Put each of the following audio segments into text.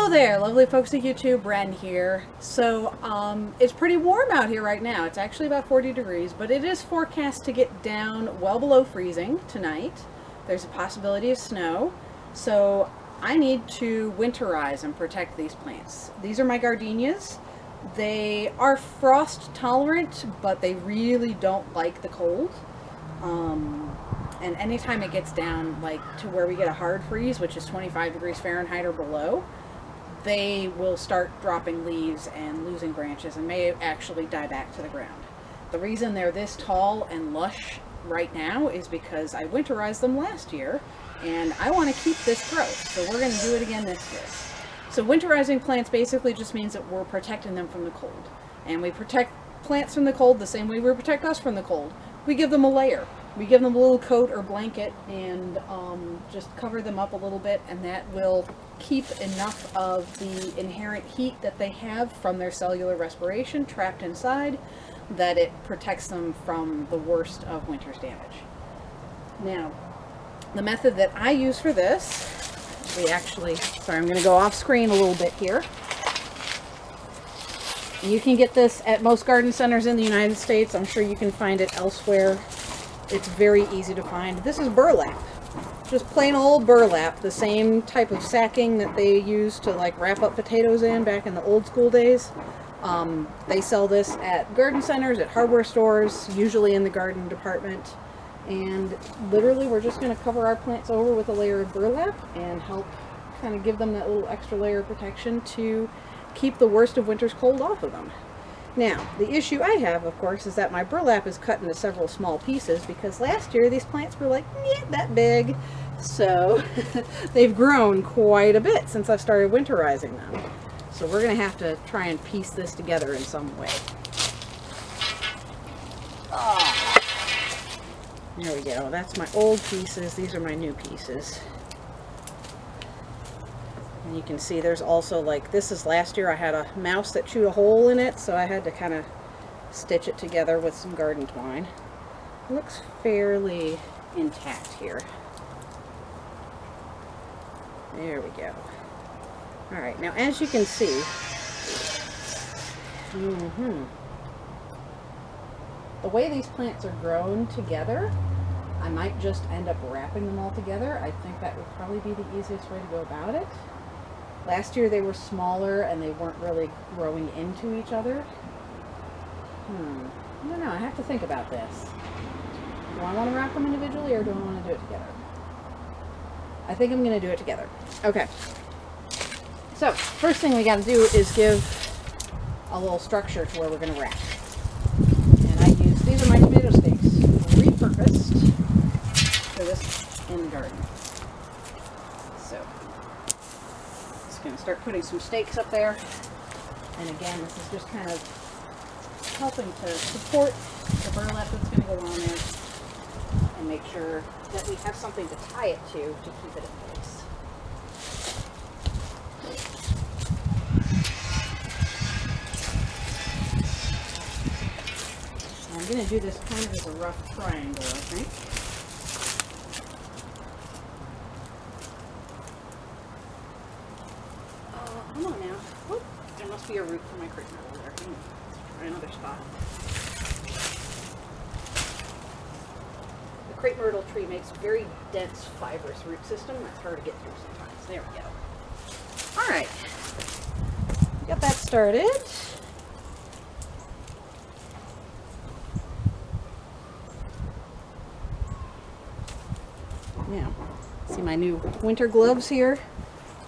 Hello there, lovely folks at YouTube. Bren here. So, it's pretty warm out here right now. It's actually about 40 degrees, but it is forecast to get down well below freezing tonight. There's a possibility of snow. So, I need to winterize and protect these plants. These are my gardenias. They are frost tolerant, but they really don't like the cold. And anytime it gets down like to where we get a hard freeze, which is 25 degrees Fahrenheit or below, they will start dropping leaves and losing branches and may actually die back to the ground. The reason they're this tall and lush right now is because I winterized them last year and I want to keep this growth, so we're going to do it again this year. So winterizing plants basically just means that we're protecting them from the cold, and we protect plants from the cold the same way we protect us from the cold. We give them a layer. We give them a little coat or blanket and just cover them up a little bit, and that will keep enough of the inherent heat that they have from their cellular respiration trapped inside that it protects them from the worst of winter's damage. Now, the method that I use for this, sorry, I'm going to go off screen a little bit here. You can get this at most garden centers in the United States. I'm sure you can find it elsewhere. It's very easy to find. This is burlap. Just plain old burlap, the same type of sacking that they used to like wrap up potatoes in back in the old school days. They sell this at garden centers, at hardware stores, usually in the garden department. And literally we're just going to cover our plants over with a layer of burlap and help kind of give them that little extra layer of protection to keep the worst of winter's cold off of them. Now, the issue I have, of course, is that my burlap is cut into several small pieces because last year these plants were like, that big. So they've grown quite a bit since I've started winterizing them. So we're going to have to try and piece this together in some way. There we go. That's my old pieces. These are my new pieces. And you can see there's also like, this is last year I had a mouse that chewed a hole in it, so I had to kind of stitch it together with some garden twine. It looks fairly intact here. There we go. Alright, now as you can see, the way these plants are grown together, I might just end up wrapping them all together. I think that would probably be the easiest way to go about it. Last year they were smaller and they weren't really growing into each other. I don't know, I have to think about this. Do I want to wrap them individually or do I want to do it together? I think I'm going to do it together. Okay. So, first thing we got to do is give a little structure to where we're going to wrap. And I use, these are my tomato stakes, repurposed for this in the garden. So, just going to start putting some stakes up there. And again, this is just kind of helping to support the burlap that's going to go on there and make sure that we have something to tie it to keep it in place. I'm going to do this kind of as a rough triangle, I think. Come on now. Whoop. There must be a root for my crepe myrtle there. Let's try another spot. The crepe myrtle tree makes a very dense, fibrous root system that's hard to get through sometimes. There we go. Alright. Got that started. Now, see my new winter gloves here?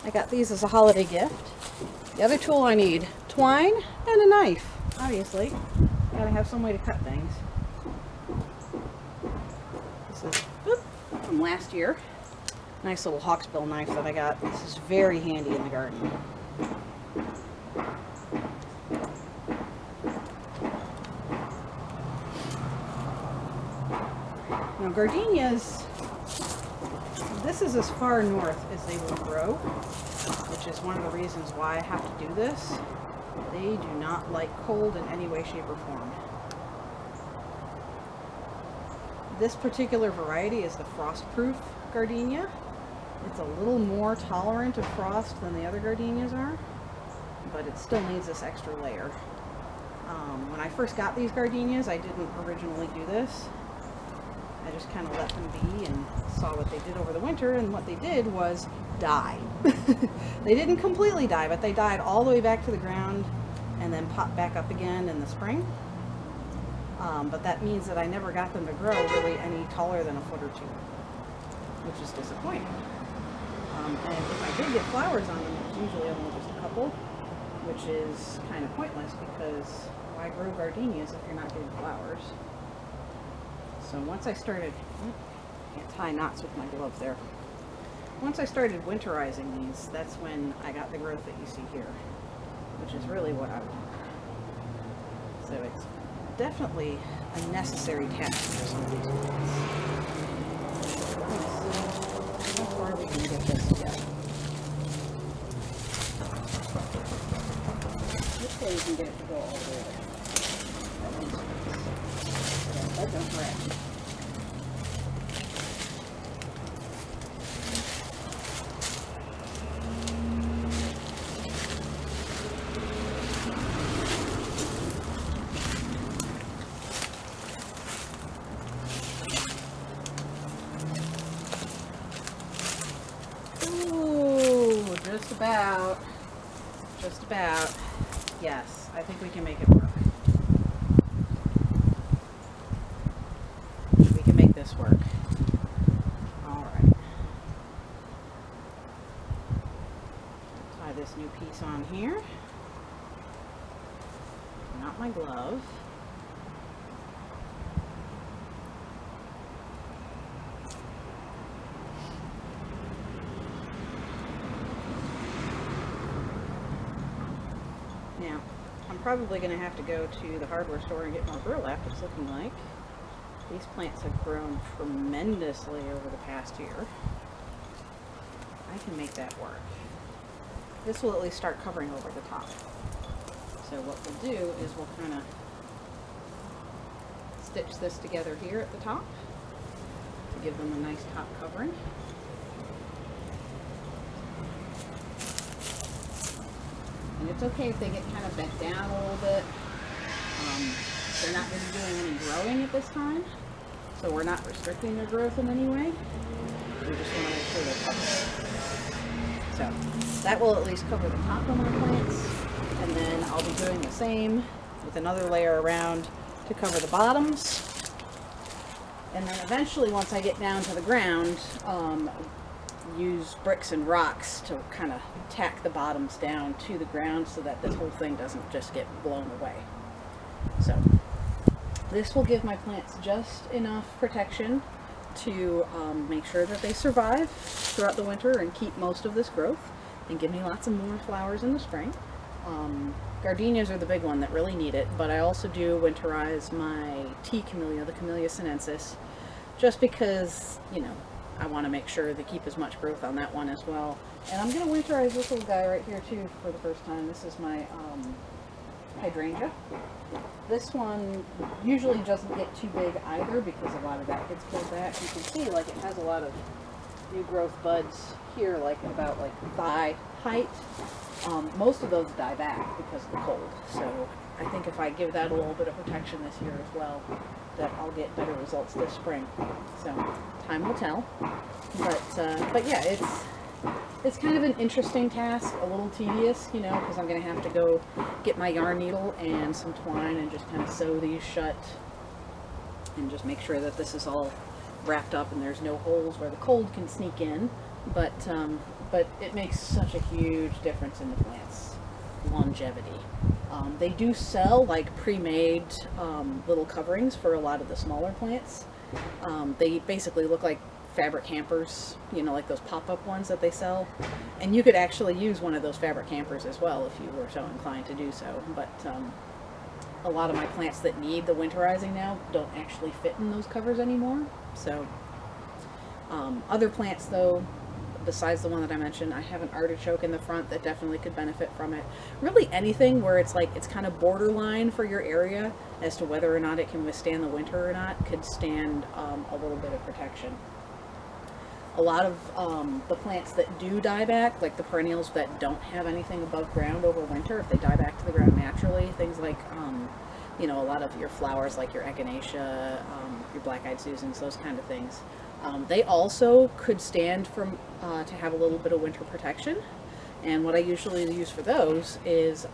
I got these as a holiday gift. The other tool I need, twine and a knife, obviously. Gotta have some way to cut things. This is from last year. Nice little hawksbill knife that I got. This is very handy in the garden. Now gardenias, this is as far north as they will grow, which is one of the reasons why I have to do this. They do not like cold in any way, shape, or form. This particular variety is the frost-proof gardenia, It's a little more tolerant of frost than the other gardenias are, but it still needs this extra layer. When I first got these gardenias, I didn't originally do this. I just kind of let them be and saw what they did over the winter, and what they did was die. They didn't completely die, but they died all the way back to the ground and then popped back up again in the spring. But that means that I never got them to grow really any taller than a foot or two, which is disappointing. And if I did get flowers on them, it was usually only just a couple, which is kind of pointless because why grow gardenias if you're not getting flowers? So once I started, can't tie knots with my glove there. Once I started winterizing these, that's when I got the growth that you see here, which is really what I want. So it's definitely a necessary task for some of these plants. Let's see how far we can get this together. This way you can get it to go all the way there. That don't crack. Ooh, just about. Just about. Yes, I think we can make it work. We can make this work. Alright. Tie this new piece on here. Not my glove. Now, I'm probably going to have to go to the hardware store and get more burlap, it's looking like. These plants have grown tremendously over the past year. I can make that work. This will at least start covering over the top. So what we'll do is we'll kind of stitch this together here at the top to give them a nice top covering. And it's okay if they get kind of bent down a little bit. They're not going to be doing any growing at this time, so we're not restricting their growth in any way. We just want to make sure they're covered. So that will at least cover the top of my plants, and then I'll be doing the same with another layer around to cover the bottoms. And then eventually, once I get down to the ground, use bricks and rocks to kind of tack the bottoms down to the ground so that this whole thing doesn't just get blown away. So this will give my plants just enough protection to make sure that they survive throughout the winter and keep most of this growth and give me lots of more flowers in the spring. Gardenias are the big one that really need it, but I also do winterize my tea camellia, the Camellia sinensis, just because, you know, I want to make sure they keep as much growth on that one as well. And I'm going to winterize this little guy right here too for the first time. This is my Hydrangea. This one usually doesn't get too big either because a lot of that gets pulled back. You can see like it has a lot of new growth buds here, like about like thigh height. Most of those die back because of the cold. So I think if I give that a little bit of protection this year as well, that I'll get better results this spring. So time will tell. But yeah, it's kind of an interesting task, a little tedious, you know, because I'm going to have to go get my yarn needle and some twine and just kind of sew these shut and just make sure that this is all wrapped up and there's no holes where the cold can sneak in. But it makes such a huge difference in the plant's longevity. They do sell like pre-made little coverings for a lot of the smaller plants. They basically look like fabric hampers, you know, like those pop-up ones that they sell. And you could actually use one of those fabric hampers as well if you were so inclined to do so. But a lot of my plants that need the winterizing now don't actually fit in those covers anymore. So other plants though, besides the one that I mentioned, I have an artichoke in the front that definitely could benefit from it. Really anything where it's like, it's kind of borderline for your area as to whether or not it can withstand the winter or not could stand a little bit of protection. A lot of the plants that do die back, like the perennials that don't have anything above ground over winter, if they die back to the ground naturally, things like, you know, a lot of your flowers like your echinacea, your black-eyed Susans, those kind of things, they also could stand from to have a little bit of winter protection. And what I usually use for those is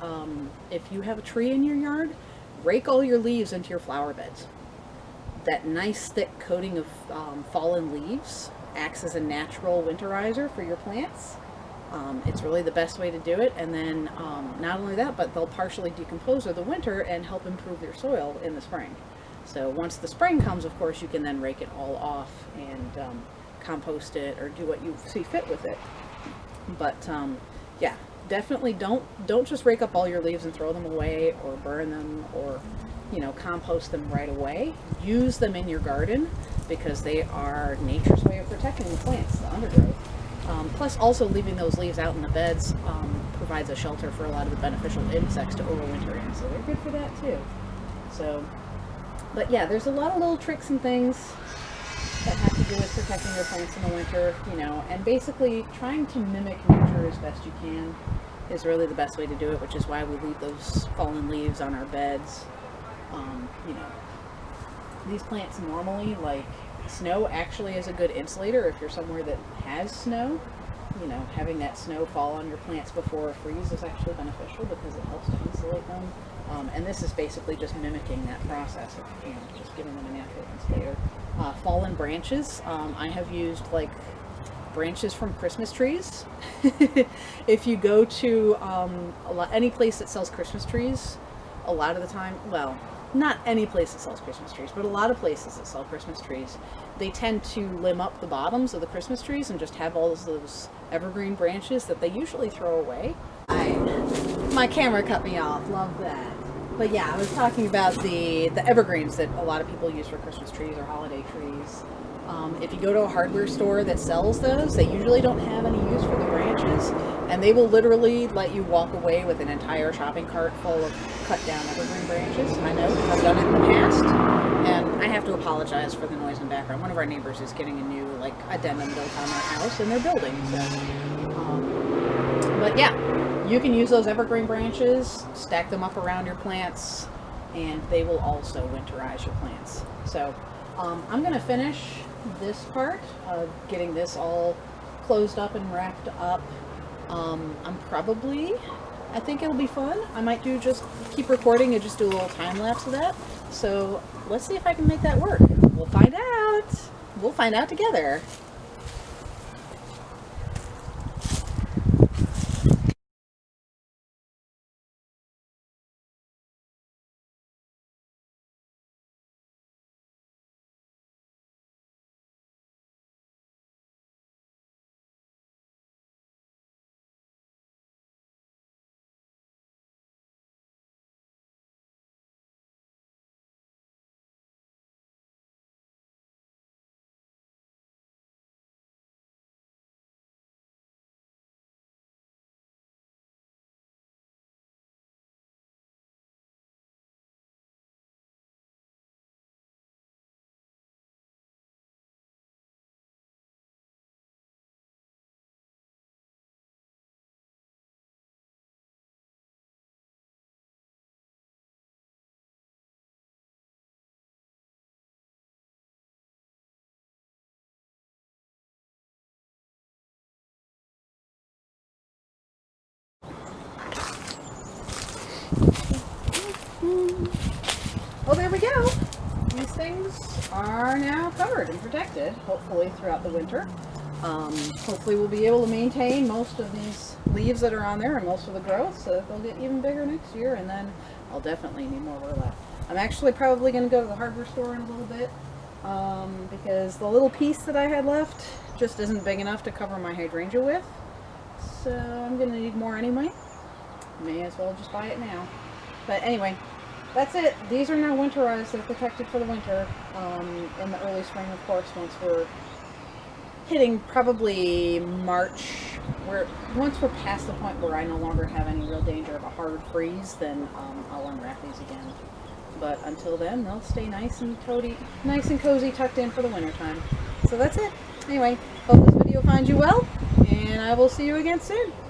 if you have a tree in your yard, rake all your leaves into your flower beds. That nice thick coating of fallen leaves acts as a natural winterizer for your plants. It's really the best way to do it. And then not only that, but they'll partially decompose over the winter and help improve your soil in the spring. So once the spring comes, of course, you can then rake it all off and compost it or do what you see fit with it. But yeah, definitely don't just rake up all your leaves and throw them away or burn them or, you know, compost them right away. Use them in your garden because they are nature's way of protecting the plants, the undergrowth. Plus also leaving those leaves out in the beds provides a shelter for a lot of the beneficial insects to overwinter in, so they're good for that too. So, but yeah, there's a lot of little tricks and things that have to do with protecting your plants in the winter, you know, and basically trying to mimic nature as best you can is really the best way to do it, which is why we leave those fallen leaves on our beds. You know, these plants normally, like snow actually is a good insulator if you're somewhere that has snow. You know, having that snow fall on your plants before a freeze is actually beneficial because it helps to insulate them. And this is basically just mimicking that process of, you know, just giving them a natural insulator. Fallen branches, I have used like branches from Christmas trees. If you go to any place that sells Christmas trees, a lot of the time, well, not any place that sells Christmas trees, but a lot of places that sell Christmas trees, they tend to limb up the bottoms of the Christmas trees and just have all those evergreen branches that they usually throw away. My camera cut me off, love that. But yeah, I was talking about the evergreens that a lot of people use for Christmas trees or holiday trees. If you go to a hardware store that sells those, they usually don't have any use for the branches, and they will literally let you walk away with an entire shopping cart full of cut down evergreen branches. I know, I've done it in the past, and I have to apologize for the noise in the background. One of our neighbors is getting a new addendum built on their house, and they're building. So, but yeah, you can use those evergreen branches, stack them up around your plants, and they will also winterize your plants. So I'm going to finish this part of getting this all closed up and wrapped up. I think it'll be fun. I might just keep recording and just do a little time lapse of that. So let's see if I can make that work. We'll find out. We'll find out together. Well, there we go. These things are now covered and protected, hopefully throughout the winter. Hopefully we'll be able to maintain most of these leaves that are on there and most of the growth so that they'll get even bigger next year, and then I'll definitely need more burlap. I'm actually probably going to go to the hardware store in a little bit because the little piece that I had left just isn't big enough to cover my hydrangea with. So I'm going to need more anyway. May as well just buy it now. But anyway, that's it. These are now winterized. They're protected for the winter. In the early spring, of course, once we're hitting probably March, once we're past the point where I no longer have any real danger of a hard freeze, then I'll unwrap these again. But until then, they'll stay nice and cozy, tucked in for the winter time. So that's it. Anyway, hope finds you well, and I will see you again soon.